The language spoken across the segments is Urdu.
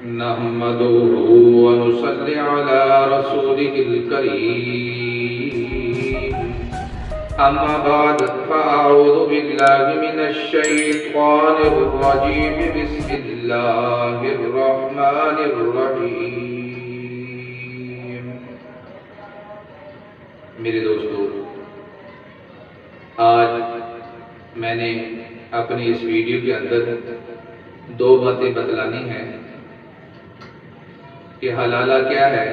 نحمده ونصلي على رسوله الكريم أما بعد فأعوذ بالله من الشيطان الرجيم بسم الله الرحمن الرحيم میرے دوستو، آج میں نے اپنی اس ویڈیو کے اندر دو باتیں بتلانی ہیں کہ حلالہ کیا ہے،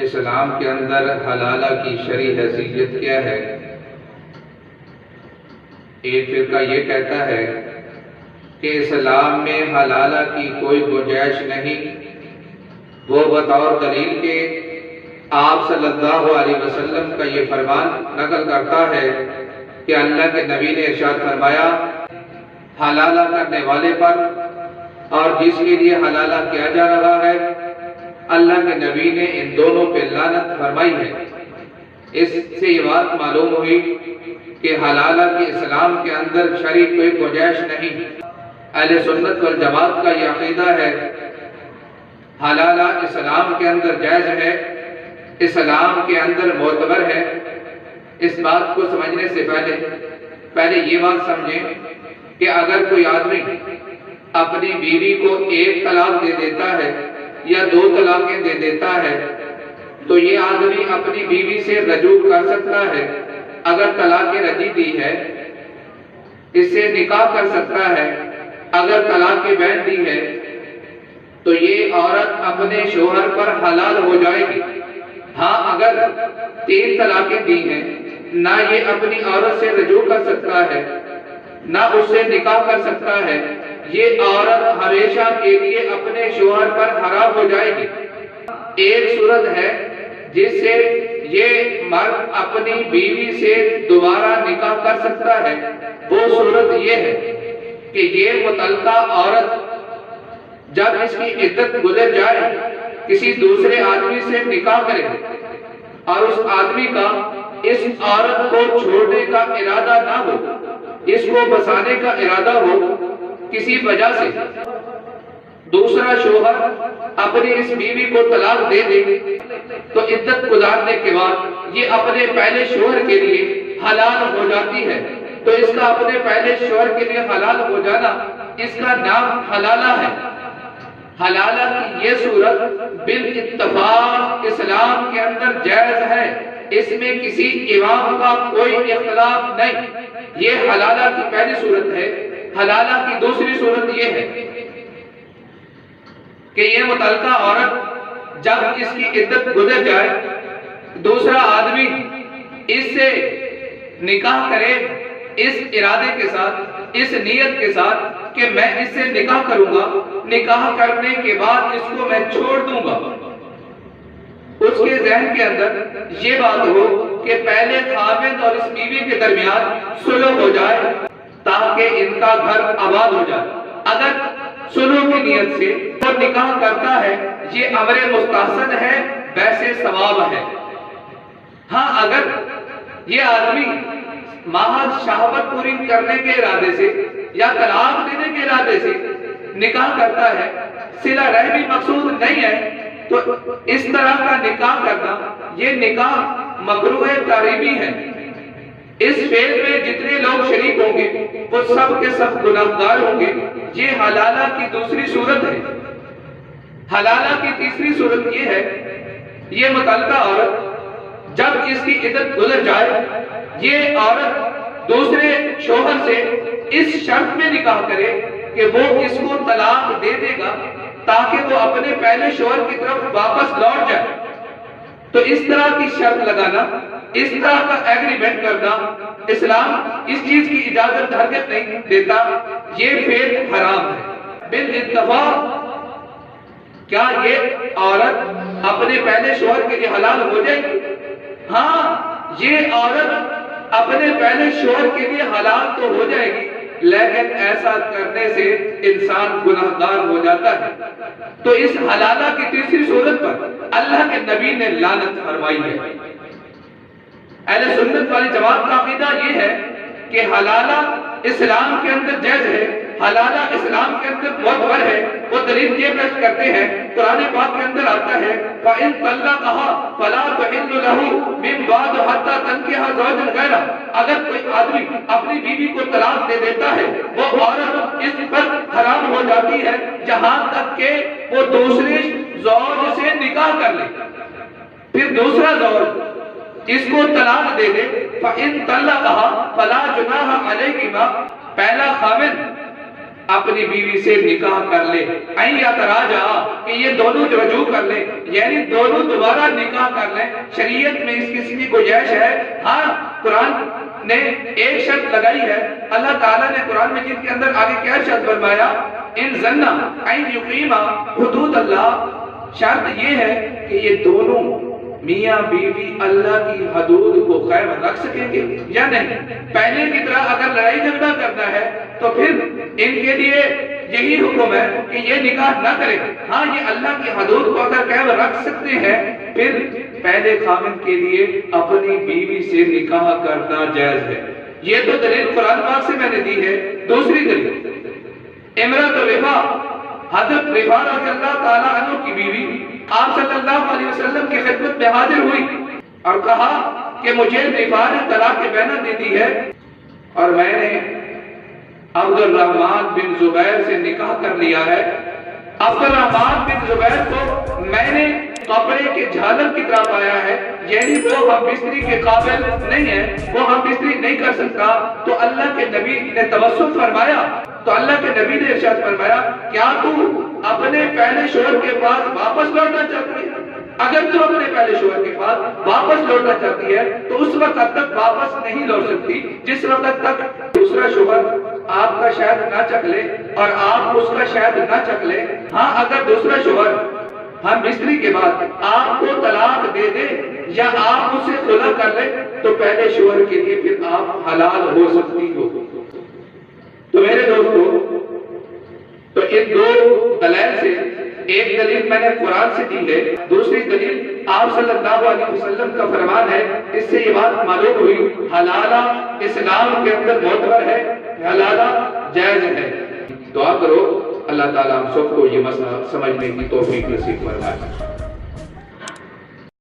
اسلام کے اندر حلالہ کی شرعی حیثیت کیا ہے۔ ایک فرقہ یہ کہتا ہے کہ اسلام میں حلالہ کی کوئی گنجائش نہیں، وہ بطور دلیل کے آپ صلی اللہ علیہ وسلم کا یہ فرمان نقل کرتا ہے کہ اللہ کے نبی نے ارشاد فرمایا، حلالہ کرنے والے پر اور جس کے لیے حلالہ کیا جا رہا ہے، اللہ کے نبی نے ان دونوں پہ لعنت فرمائی ہے۔ اس سے یہ بات معلوم ہوئی کہ حلالہ کی اسلام کے اندر شرعی کوئی گنجائش نہیں۔ اہل سنت والجماعت کا یہ عقیدہ ہے، حلالہ اسلام کے اندر جائز ہے، اسلام کے اندر معتبر ہے۔ اس بات کو سمجھنے سے پہلے یہ بات سمجھیں کہ اگر کوئی آدمی اپنی بیوی کو ایک طلاق دے دیتا ہے یا دو طلاقیں دے دیتا ہے تو یہ آدمی اپنی بیوی سے رجوع کر سکتا ہے۔ اگر طلاق رجعی دی ہے اس سے نکاح کر سکتا ہے۔ اگر طلاق بین دی ہے تو یہ عورت اپنے شوہر پر حلال ہو جائے گی۔ ہاں، اگر 3 طلاقیں دی ہیں، نہ یہ اپنی عورت سے رجوع کر سکتا ہے نہ اس سے نکاح کر سکتا ہے، یہ عورت ہمیشہ کے لیے اپنے شوہر پر حرام ہو جائے گی۔ ایک صورت ہے جس سے یہ مرد اپنی بیوی سے دوبارہ نکاح کر سکتا ہے، وہ صورت یہ ہے کہ یہ متعلقہ عورت جب اس کی عدت گزر جائے کسی دوسرے آدمی سے نکاح کرے اور اس آدمی کا اس عورت کو چھوڑنے کا ارادہ نہ ہو، اس کو بسانے کا ارادہ ہو، کسی وجہ سے دوسرا شوہر اپنی اس بیوی کو طلاق دے دے تو عدت گزارنے کے بعد یہ اپنے پہلے شوہر کے لیے حلال ہو جاتی ہے۔ تو اس کا اپنے پہلے شوہر کے لیے حلال ہو جانا، اس کا نام حلالہ ہے۔ حلالہ کی یہ صورت بالاتفاق اسلام کے اندر جائز ہے، اس میں کسی امام کا کوئی اختلاف نہیں۔ یہ حلالہ کی پہلی صورت ہے۔ حلالہ کی دوسری صورت یہ ہے کہ یہ متعلقہ عورت جب اس کی عدت گزر جائے، دوسرا آدمی اس سے نکاح کرے اس ارادے کے ساتھ، اس نیت کے ساتھ کہ میں اس سے نکاح کروں گا، نکاح کرنے کے بعد اس کو میں چھوڑ دوں گا۔ اس کے ذہن کے اندر یہ بات ہو کہ پہلے خاوند اور اس بیوی کے درمیان صلح ہو جائے تاکہ ان کا گھر آباد ہو جائے۔ اگر صلح کی نیت سے وہ نکاح کرتا ہے، یہ امر مستحسن ہے، ویسے ثواب ہے۔ ہاں، اگر یہ آدمی محض شہوت پوری کرنے کے ارادے سے یا طلاق دینے کے ارادے سے نکاح کرتا ہے، صلہ رحمی مقصود نہیں ہے، تو اس طرح کا نکاح کرنا یہ نکاح مکروہ تحریمی ہے۔ اس فعل میں جتنے لوگ شریک ہوں گے وہ سب کے سب گناہگار ہوں گے۔ یہ حلالہ کی دوسری صورت ہے۔ حلالہ کی تیسری صورت یہ ہے، یہ متعلقہ عورت جب اس کی عدت گزر جائے، یہ عورت دوسرے شوہر سے اس شرط میں نکاح کرے کہ وہ اس کو طلاق دے دے گا تاکہ وہ اپنے پہلے شوہر کی طرف واپس لوٹ جائے۔ تو اس طرح کی شرط لگانا، اس طرح کا ایگریمنٹ کرنا، اسلام اس چیز کی اجازت ہرگز نہیں دیتا، یہ فعل حرام ہے۔ بالاتفاق کیا یہ عورت اپنے پہلے شوہر کے لیے حلال ہو جائے گی؟ ہاں، یہ عورت اپنے پہلے شوہر کے لیے حلال تو ہو جائے گی، لیکن ایسا کرنے سے انسان گناہگار ہو جاتا ہے۔ تو اس حلالہ کی تیسری صورت پر اللہ کے نبی نے لعنت فرمائی ہے۔ اہل سنت والی جماعت کا عقیدہ یہ ہے کہ حلالہ اسلام کے اندر جائز ہے، حلالہ اسلام کے اندر معتبر ہے، وہ دلیل یہ پیش کرتے ہیں، قرآن پاک کے اندر آتا ہے فَإِن طَلَّقَهَا فَلَا تَحِلُّ لَهُ مِن بَعْدُ حَتَّى تَنكِحَ زَوْجًا غَيْرَهُ۔ اگر کوئی آدمی اپنی بیوی کو طلاق دے دیتا ہے، وہ عورت اس پر حرام ہو جاتی ہے جہاں تک کہ وہ دوسرے زوج سے نکاح کر لے، پھر دوسرا زوج اس کو طلاق دے دے فَإِن طَلَّقَهَا فَلَا جُنَاحَ عَلَيْهِمَا، پہلا خاوند اپنی بیوی سے نکاح کر لے، این یا تراجع کہ یہ دونوں رجوع کر لیں، یعنی دونوں دوبارہ نکاح کر لیں، شریعت میں اس قسم کی گنجائش ہے۔ ہاں قرآن نے ایک شرط لگائی ہے، اللہ تعالیٰ نے قرآن مجید کے اندر آگے کیا شرط فرمایا، ان ظنّا ان یقیما حدود اللہ، شرط یہ ہے کہ یہ دونوں میاں بیوی اللہ کی حدود کو قائم رکھ سکیں گے یا نہیں۔ پہلے کی طرح اگر لڑائی جھگڑا کرنا ہے تو پھر ان کے لیے یہی حکم ہے کہ یہ نکاح نہ کریں۔ ہاں یہ اللہ کی حدود کو اگر قائم رکھ سکتے ہیں، پھر پہلے خاوند کے لیے اپنی بیوی سے نکاح کرنا جائز ہے۔ یہ تو دلیل قرآن پاک سے میں نے دی ہے۔ دوسری دلیل امرأۃ رفاع، حضرت رفاع رضی اللہ تعالیٰ عنہ کی بیوی آپ صلی اللہ علیہ وسلم کی خدمت میں حاضر ہوئی اور کہا کہ مجھے رفاع نے طلاق بینہ دے دی ہے اور میں نے عبد الرحمن بن زبیر سے نکاح کر لیا ہے۔ عبد الرحمن بن زبیر کو میں نے کپڑے کے جھالر کی طرح پایا ہے، یعنی وہ ہم بستری کے قابل نہیں ہے، وہ ہم بستری نہیں کر سکتا۔ تو اللہ کے نبی نے توسط فرمایا، تو اللہ کے نبی نے ارشاد فرمایا کیا تو اپنے پہلے شوہر کے پاس واپس لوٹنا چاہتی ہے؟ اگر تو اپنے پہلے شوہر کے پاس واپس لوٹنا چاہتی ہے تو اس وقت تک واپس نہیں لوٹ سکتی جس وقت تک دوسرا شوہر آپ کا شہد نہ چکھ لے اور آپ اس کا شہد نہ چکھ لے۔ ہاں اگر دوسرا شوہر ہم بستری کے بعد آپ کو طلاق دے دے یا آپ اسے خلا کر لے تو پہلے شوہر کے لیے پھر آپ حلال ہو سکتی ہو۔ تو میرے دوستو، تو ان دو دلائل سے ایک دلیل میں نے قرآن سے دی ہے، دوسری دلیل آپ صلی اللہ علیہ وسلم کا فرمان ہے۔ اس سے یہ بات معلوم ہوئی حلالہ اسلام کے اندر معتبر ہے، حلالہ جائز ہے۔ دعا کرو اللہ تعالیٰ ہم سب کو یہ مسئلہ سمجھنے کی توفیق نصیب فرمائے۔